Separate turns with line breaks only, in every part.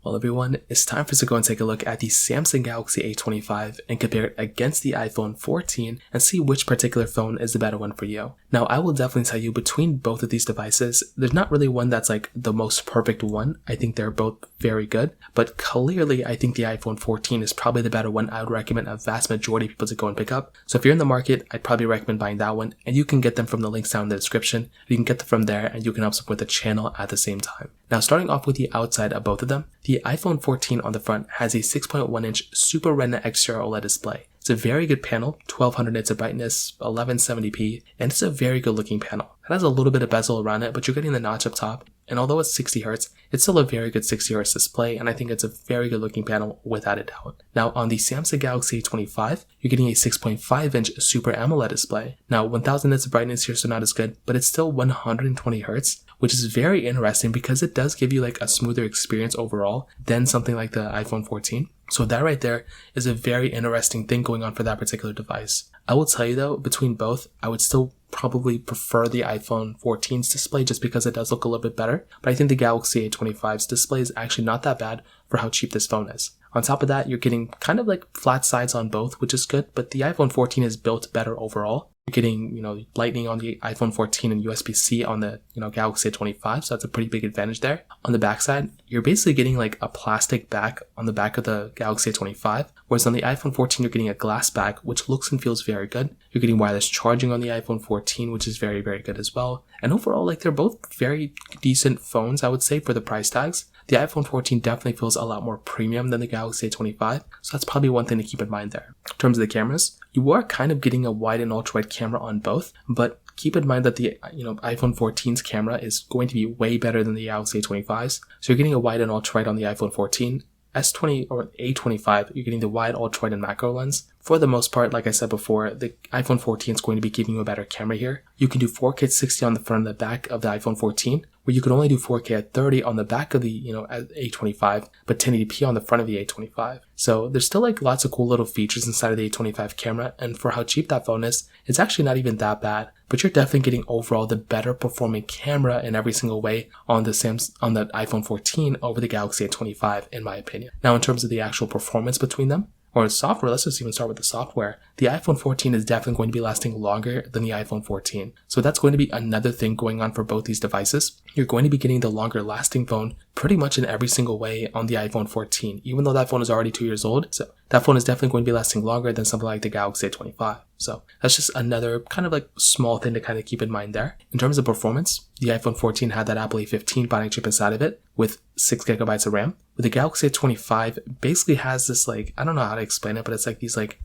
Well everyone, it's time for us to go and take a look at the Samsung Galaxy A25 and compare it against the iPhone 14 and see which particular phone is the better one for you. Now I will definitely tell you between both of these devices, there's not really one that's like the most perfect one. I think they're both very good, but clearly I think the iPhone 14 is probably the better one. I would recommend a vast majority of people to go and pick up. So if you're in the market, I'd probably recommend buying that one, and you can get them from the links down in the description. You can get them from there and you can help support the channel at the same time. Now starting off with the outside of both of them, the iPhone 14 on the front has a 6.1-inch Super Retina XDR OLED display. It's a very good panel, 1200 nits of brightness, 1170p, and it's a very good looking panel. It has a little bit of bezel around it, but you're getting the notch up top, and although it's 60Hz, it's still a very good 60Hz display, and I think it's a very good looking panel without a doubt. Now on the Samsung Galaxy A25, you're getting a 6.5-inch Super AMOLED display. Now 1000 nits of brightness here, so not as good, but it's still 120Hz, which is very interesting because it does give you like a smoother experience overall than something like the iPhone 14. So that right there is a very interesting thing going on for that particular device. I will tell you though, between both, I would still probably prefer the iPhone 14's display just because it does look a little bit better, but I think the Galaxy A25's display is actually not that bad for how cheap this phone is. On top of that, you're getting kind of like flat sides on both, which is good, but the iPhone 14 is built better overall. You're getting, Lightning on the iPhone 14 and USB-C on the, Galaxy A25, so that's a pretty big advantage there. On the backside, you're basically getting like a plastic back on the back of the Galaxy A25, whereas on the iPhone 14, you're getting a glass back, which looks and feels very good. You're getting wireless charging on the iPhone 14, which is very, very good as well. And overall, like they're both very decent phones, I would say, for the price tags. The iPhone 14 definitely feels a lot more premium than the Galaxy A25, so that's probably one thing to keep in mind there. In terms of the cameras, you are kind of getting a wide and ultra-wide camera on both, but keep in mind that the iPhone 14's camera is going to be way better than the Galaxy A25's. So you're getting a wide and ultra-wide on the iPhone 14. S20 or A25, you're getting the wide, ultra-wide, and macro lens. For the most part, like I said before, the iPhone 14 is going to be giving you a better camera here. You can do 4K at 60 on the front and the back of the iPhone 14, where you could only do 4K at 30 on the back of the A25, but 1080p on the front of the A25. So there's still like lots of cool little features inside of the A25 camera, and for how cheap that phone is, it's actually not even that bad. But you're definitely getting overall the better performing camera in every single way on the iPhone 14 over the Galaxy A25, in my opinion. Now in terms of the actual performance between them, or software, let's just even start with the software. The iPhone 14 is definitely going to be lasting longer than the iPhone 14. So that's going to be another thing going on for both these devices. You're going to be getting the longer lasting phone pretty much in every single way on the iPhone 14, even though that phone is already 2 years old. So that phone is definitely going to be lasting longer than something like the Galaxy A25. So that's just another kind of like small thing to kind of keep in mind there. In terms of performance, the iPhone 14 had that Apple A15 Bionic chip inside of it with 6GB of RAM. With the Galaxy A25 basically has this like, I don't know how to explain it, but it's like these like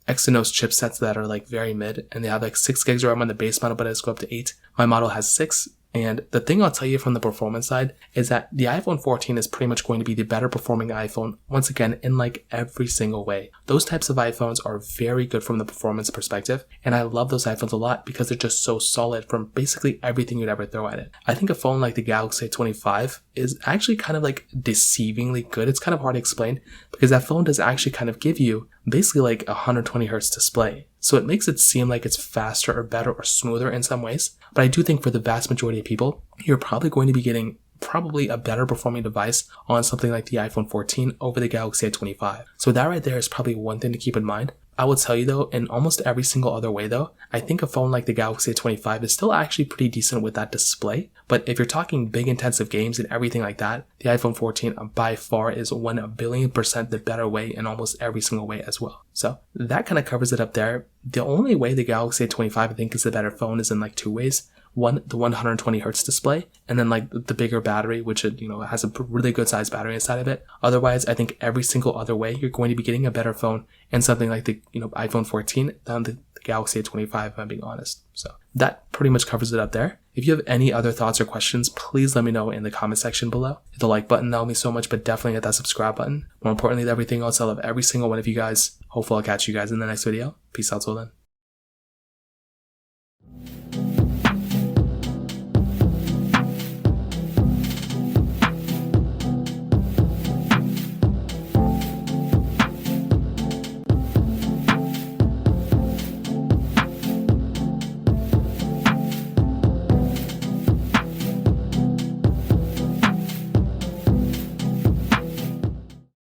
Exynos chipsets that are like very mid, and they have like 6GB of RAM on the base model, but it has go up to 8. My model has 6. And the thing I'll tell you from the performance side is that the iPhone 14 is pretty much going to be the better performing iPhone, once again, in like every single way. Those types of iPhones are very good from the performance perspective, and I love those iPhones a lot because they're just so solid from basically everything you'd ever throw at it. I think a phone like the Galaxy A25 is actually kind of like deceivingly good. It's kind of hard to explain because that phone does actually kind of give you basically like a 120Hz display. So it makes it seem like it's faster or better or smoother in some ways. But I do think for the vast majority of people, you're probably going to be getting probably a better performing device on something like the iPhone 14 over the Galaxy A25. So that right there is probably one thing to keep in mind. I will tell you though, in almost every single other way though, I think a phone like the Galaxy A25 is still actually pretty decent with that display. But if you're talking big intensive games and everything like that, the iPhone 14 by far is 1,000,000,000% the better way in almost every single way as well. So that kind of covers it up there. The only way the Galaxy A25 I think is a better phone is in like two ways. One, the 120Hz display, and then like the bigger battery, which has a really good sized battery inside of it. Otherwise, I think every single other way, you're going to be getting a better phone and something like the iPhone 14 than the Galaxy A25, if I'm being honest. So that pretty much covers it up there. If you have any other thoughts or questions, please let me know in the comment section below. Hit the like button, that'll mean so much, but definitely hit that subscribe button. More importantly than everything else, I love every single one of you guys. Hopefully I'll catch you guys in the next video. Peace out till then.